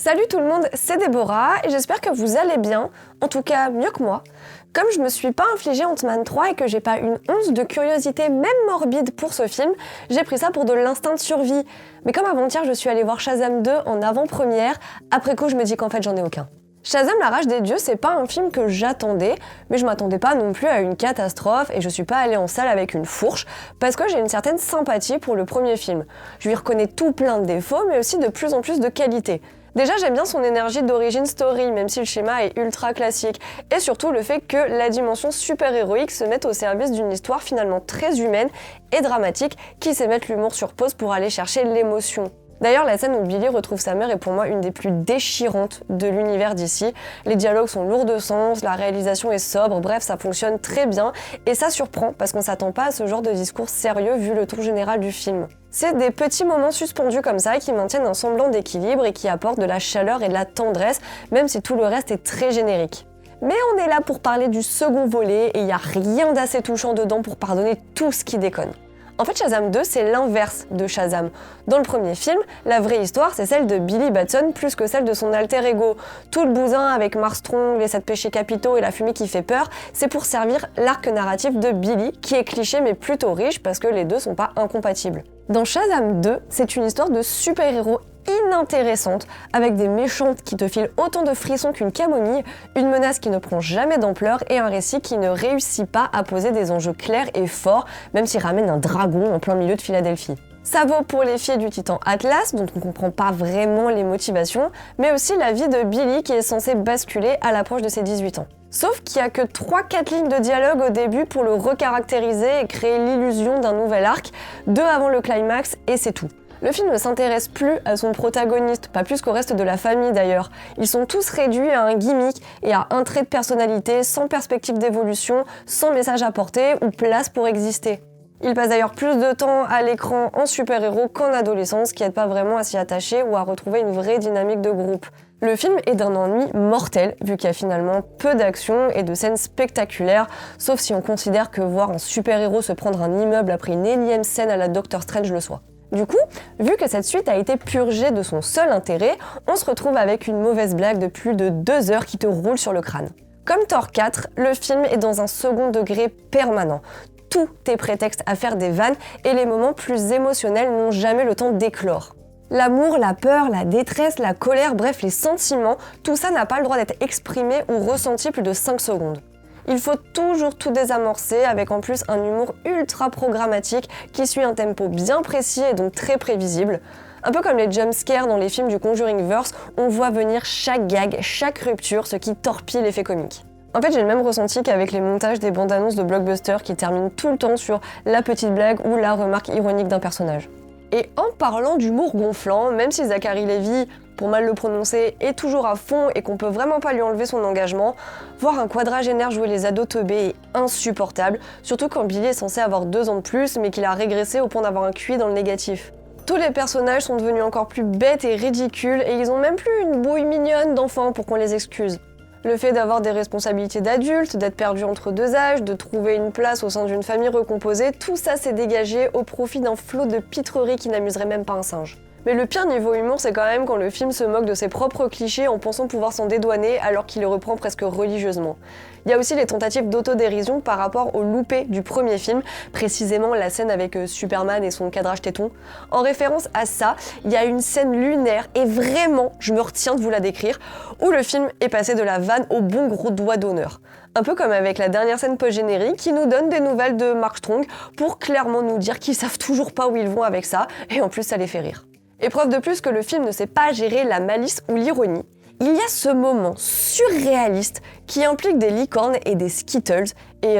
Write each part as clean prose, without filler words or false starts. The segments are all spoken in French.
Salut tout le monde, c'est Déborah et j'espère que vous allez bien, en tout cas mieux que moi. Comme je me suis pas infligé Ant-Man 3 et que j'ai pas une once de curiosité, même morbide, pour ce film, j'ai pris ça pour de l'instinct de survie. Mais comme avant-hier, je suis allée voir Shazam 2 en avant-première, après coup je me dis qu'en fait j'en ai aucun. Shazam la rage des dieux, c'est pas un film que j'attendais, mais je m'attendais pas non plus à une catastrophe et je suis pas allée en salle avec une fourche, parce que j'ai une certaine sympathie pour le premier film. Je lui reconnais tout plein de défauts, mais aussi de plus en plus de qualités. Déjà, j'aime bien son énergie d'origin story, même si le schéma est ultra classique, et surtout le fait que la dimension super-héroïque se mette au service d'une histoire finalement très humaine et dramatique, qui sait mettre l'humour sur pause pour aller chercher l'émotion. D'ailleurs, la scène où Billy retrouve sa mère est pour moi une des plus déchirantes de l'univers d'ici. Les dialogues sont lourds de sens, la réalisation est sobre, bref, ça fonctionne très bien, et ça surprend parce qu'on s'attend pas à ce genre de discours sérieux vu le ton général du film. C'est des petits moments suspendus comme ça qui maintiennent un semblant d'équilibre et qui apportent de la chaleur et de la tendresse, même si tout le reste est très générique. Mais on est là pour parler du second volet et il n'y a rien d'assez touchant dedans pour pardonner tout ce qui déconne. En fait, Shazam 2, c'est l'inverse de Shazam. Dans le premier film, la vraie histoire, c'est celle de Billy Batson plus que celle de son alter ego. Tout le bousin avec Mars Strong, les 7 péchés capitaux et la fumée qui fait peur, c'est pour servir l'arc narratif de Billy, qui est cliché mais plutôt riche parce que les deux sont pas incompatibles. Dans Shazam 2, c'est une histoire de super-héros inintéressante, avec des méchantes qui te filent autant de frissons qu'une camomille, une menace qui ne prend jamais d'ampleur et un récit qui ne réussit pas à poser des enjeux clairs et forts, même s'il ramène un dragon en plein milieu de Philadelphie. Ça vaut pour les filles du titan Atlas, dont on comprend pas vraiment les motivations, mais aussi la vie de Billy qui est censée basculer à l'approche de ses 18 ans. Sauf qu'il y a que 3-4 lignes de dialogue au début pour le recaractériser et créer l'illusion d'un nouvel arc, 2 avant le climax et c'est tout. Le film ne s'intéresse plus à son protagoniste, pas plus qu'au reste de la famille d'ailleurs. Ils sont tous réduits à un gimmick et à un trait de personnalité, sans perspective d'évolution, sans message à porter ou place pour exister. Ils passent d'ailleurs plus de temps à l'écran en super-héros qu'en adolescence, qui aide pas vraiment à s'y attacher ou à retrouver une vraie dynamique de groupe. Le film est d'un ennui mortel, vu qu'il y a finalement peu d'action et de scènes spectaculaires, sauf si on considère que voir un super-héros se prendre un immeuble après une énième scène à la Doctor Strange le soit. Du coup, vu que cette suite a été purgée de son seul intérêt, on se retrouve avec une mauvaise blague de plus de 2 heures qui te roule sur le crâne. Comme Thor 4, le film est dans un second degré permanent. Tout est prétexte à faire des vannes et les moments plus émotionnels n'ont jamais le temps d'éclore. L'amour, la peur, la détresse, la colère, bref les sentiments, tout ça n'a pas le droit d'être exprimé ou ressenti plus de 5 secondes. Il faut toujours tout désamorcer avec en plus un humour ultra programmatique qui suit un tempo bien précis et donc très prévisible. Un peu comme les jumpscares dans les films du Conjuringverse, on voit venir chaque gag, chaque rupture, ce qui torpille l'effet comique. En fait, j'ai le même ressenti qu'avec les montages des bandes annonces de blockbusters qui terminent tout le temps sur la petite blague ou la remarque ironique d'un personnage. Et en parlant d'humour gonflant, même si Zachary Levi, pour mal le prononcer, est toujours à fond et qu'on peut vraiment pas lui enlever son engagement, voir un quadragénaire jouer les ados teubés est insupportable, surtout quand Billy est censé avoir 2 ans de plus mais qu'il a régressé au point d'avoir un QI dans le négatif. Tous les personnages sont devenus encore plus bêtes et ridicules et ils ont même plus une bouille mignonne d'enfant pour qu'on les excuse. Le fait d'avoir des responsabilités d'adultes, d'être perdu entre 2 âges, de trouver une place au sein d'une famille recomposée, tout ça s'est dégagé au profit d'un flot de pitreries qui n'amuserait même pas un singe. Mais le pire niveau humour, c'est quand même quand le film se moque de ses propres clichés en pensant pouvoir s'en dédouaner alors qu'il les reprend presque religieusement. Il y a aussi les tentatives d'autodérision par rapport au loupé du premier film, précisément la scène avec Superman et son cadrage téton. En référence à ça, il y a une scène lunaire, et vraiment, je me retiens de vous la décrire, où le film est passé de la vanne au bon gros doigt d'honneur. Un peu comme avec la dernière scène post-générique qui nous donne des nouvelles de Mark Strong pour clairement nous dire qu'ils savent toujours pas où ils vont avec ça, et en plus ça les fait rire. Et preuve de plus que le film ne sait pas gérer la malice ou l'ironie, il y a ce moment surréaliste qui implique des licornes et des Skittles, et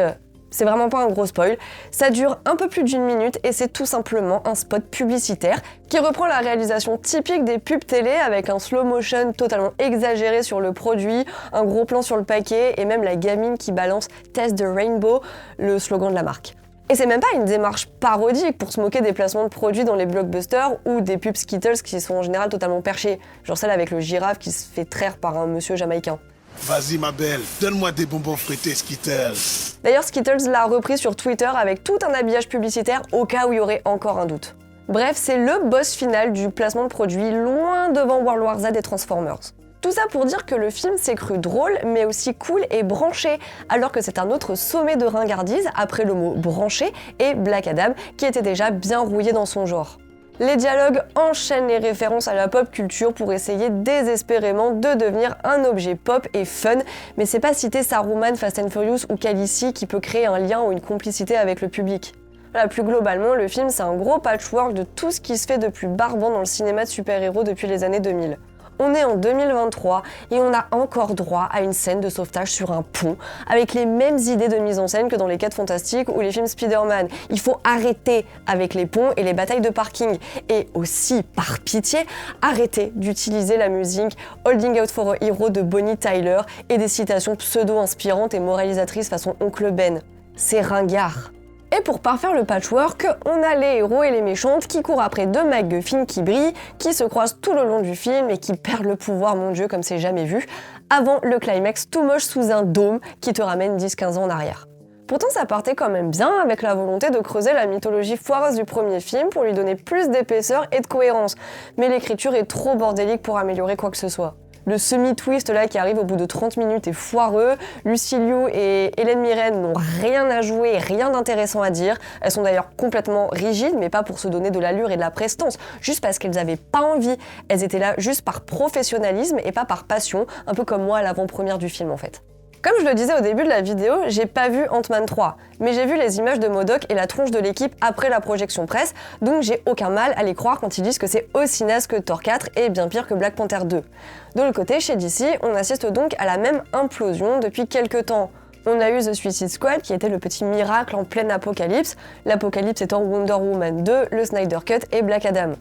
c'est vraiment pas un gros spoil, ça dure un peu plus d'1 minute et c'est tout simplement un spot publicitaire qui reprend la réalisation typique des pubs télé avec un slow motion totalement exagéré sur le produit, un gros plan sur le paquet et même la gamine qui balance Test the Rainbow, le slogan de la marque. Et c'est même pas une démarche parodique pour se moquer des placements de produits dans les blockbusters ou des pubs Skittles qui sont en général totalement perchés, genre celle avec le girafe qui se fait traire par un monsieur jamaïcain. Vas-y ma belle, donne-moi des bonbons fruités Skittles. D'ailleurs Skittles l'a repris sur Twitter avec tout un habillage publicitaire au cas où il y aurait encore un doute. Bref, c'est le boss final du placement de produits, loin devant World War Z et Transformers. Tout ça pour dire que le film s'est cru drôle, mais aussi cool et branché, alors que c'est un autre sommet de ringardise, après le mot branché, et Black Adam, qui était déjà bien rouillé dans son genre. Les dialogues enchaînent les références à la pop culture pour essayer désespérément de devenir un objet pop et fun, mais c'est pas citer Saruman, Fast and Furious ou Khaleesi qui peut créer un lien ou une complicité avec le public. Voilà, plus globalement, le film c'est un gros patchwork de tout ce qui se fait de plus barbant dans le cinéma de super-héros depuis les années 2000. On est en 2023 et on a encore droit à une scène de sauvetage sur un pont avec les mêmes idées de mise en scène que dans les 4 Fantastiques ou les films Spider-Man. Il faut arrêter avec les ponts et les batailles de parking. Et aussi, par pitié, arrêter d'utiliser la musique Holding Out for a Hero de Bonnie Tyler et des citations pseudo-inspirantes et moralisatrices façon Oncle Ben. C'est ringard. Et pour parfaire le patchwork, on a les héros et les méchantes qui courent après deux MacGuffin qui brillent, qui se croisent tout le long du film et qui perdent le pouvoir, mon dieu, comme c'est jamais vu, avant le climax tout moche sous un dôme qui te ramène 10-15 ans en arrière. Pourtant ça partait quand même bien avec la volonté de creuser la mythologie foireuse du premier film pour lui donner plus d'épaisseur et de cohérence, mais l'écriture est trop bordélique pour améliorer quoi que ce soit. Le semi-twist là qui arrive au bout de 30 minutes est foireux, Lucy Liu et Hélène Mirren n'ont rien à jouer, rien d'intéressant à dire. Elles sont d'ailleurs complètement rigides, mais pas pour se donner de l'allure et de la prestance, juste parce qu'elles avaient pas envie. Elles étaient là juste par professionnalisme et pas par passion, un peu comme moi à l'avant-première du film en fait. Comme je le disais au début de la vidéo, j'ai pas vu Ant-Man 3, mais j'ai vu les images de MODOK et la tronche de l'équipe après la projection presse, donc j'ai aucun mal à les croire quand ils disent que c'est aussi naze que Thor 4 et bien pire que Black Panther 2. De l'autre côté, chez DC, on assiste donc à la même implosion depuis quelques temps. On a eu The Suicide Squad qui était le petit miracle en pleine apocalypse, l'apocalypse étant Wonder Woman 2, le Snyder Cut et Black Adam.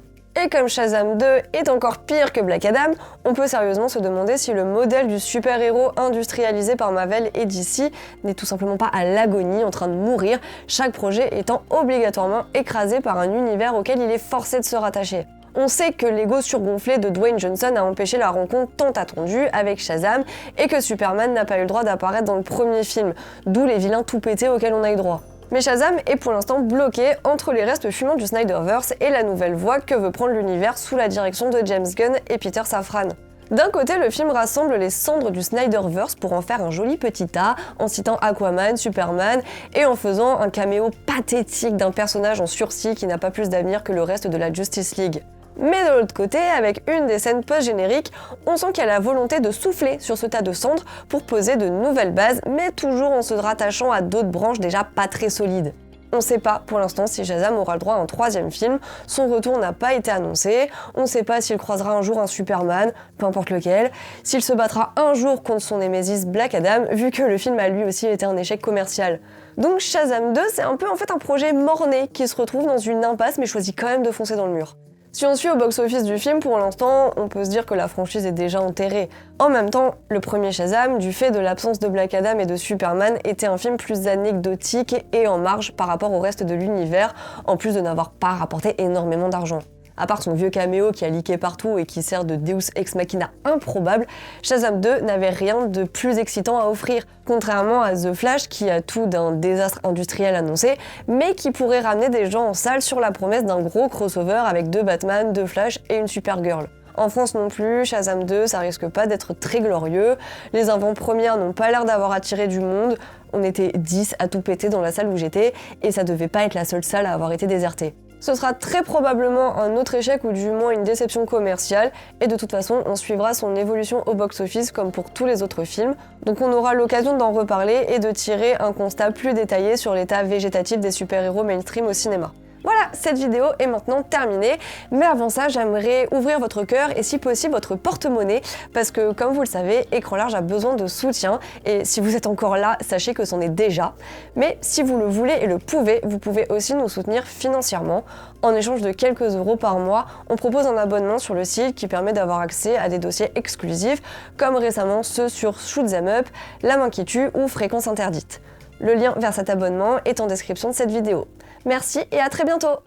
Et comme Shazam 2 est encore pire que Black Adam, on peut sérieusement se demander si le modèle du super-héros industrialisé par Marvel et DC n'est tout simplement pas à l'agonie, en train de mourir, chaque projet étant obligatoirement écrasé par un univers auquel il est forcé de se rattacher. On sait que l'ego surgonflé de Dwayne Johnson a empêché la rencontre tant attendue avec Shazam et que Superman n'a pas eu le droit d'apparaître dans le premier film, d'où les vilains tout pétés auxquels on a eu droit. Mais Shazam est pour l'instant bloqué entre les restes fumants du Snyderverse et la nouvelle voie que veut prendre l'univers sous la direction de James Gunn et Peter Safran. D'un côté, le film rassemble les cendres du Snyderverse pour en faire un joli petit tas, en citant Aquaman, Superman, et en faisant un caméo pathétique d'un personnage en sursis qui n'a pas plus d'avenir que le reste de la Justice League. Mais de l'autre côté, avec une des scènes post-génériques, on sent qu'il y a la volonté de souffler sur ce tas de cendres pour poser de nouvelles bases, mais toujours en se rattachant à d'autres branches déjà pas très solides. On sait pas pour l'instant si Shazam aura le droit à un 3e film, son retour n'a pas été annoncé, on sait pas s'il croisera un jour un Superman, peu importe lequel, s'il se battra un jour contre son némésis Black Adam, vu que le film a lui aussi été un échec commercial. Donc Shazam 2, c'est un peu en fait un projet mort-né qui se retrouve dans une impasse mais choisit quand même de foncer dans le mur. Si on suit au box-office du film, pour l'instant, on peut se dire que la franchise est déjà enterrée. En même temps, le premier Shazam, du fait de l'absence de Black Adam et de Superman, était un film plus anecdotique et en marge par rapport au reste de l'univers, en plus de n'avoir pas rapporté énormément d'argent. À part son vieux caméo qui a leaké partout et qui sert de Deus Ex Machina improbable, Shazam 2 n'avait rien de plus excitant à offrir, contrairement à The Flash qui a tout d'un désastre industriel annoncé, mais qui pourrait ramener des gens en salle sur la promesse d'un gros crossover avec 2 Batman, 2 Flash et une Supergirl. En France non plus, Shazam 2, ça risque pas d'être très glorieux, les avant-premières n'ont pas l'air d'avoir attiré du monde, on était 10 à tout péter dans la salle où j'étais, et ça devait pas être la seule salle à avoir été désertée. Ce sera très probablement un autre échec ou du moins une déception commerciale, et de toute façon on suivra son évolution au box-office comme pour tous les autres films, donc on aura l'occasion d'en reparler et de tirer un constat plus détaillé sur l'état végétatif des super-héros mainstream au cinéma. Voilà, cette vidéo est maintenant terminée, mais avant ça, j'aimerais ouvrir votre cœur et si possible votre porte-monnaie, parce que comme vous le savez, Écran Large a besoin de soutien, et si vous êtes encore là, sachez que c'en est déjà. Mais si vous le voulez et le pouvez, vous pouvez aussi nous soutenir financièrement. En échange de quelques euros par mois, on propose un abonnement sur le site qui permet d'avoir accès à des dossiers exclusifs, comme récemment ceux sur Shoot 'em Up, La Main qui tue ou Fréquence Interdite. Le lien vers cet abonnement est en description de cette vidéo. Merci et à très bientôt!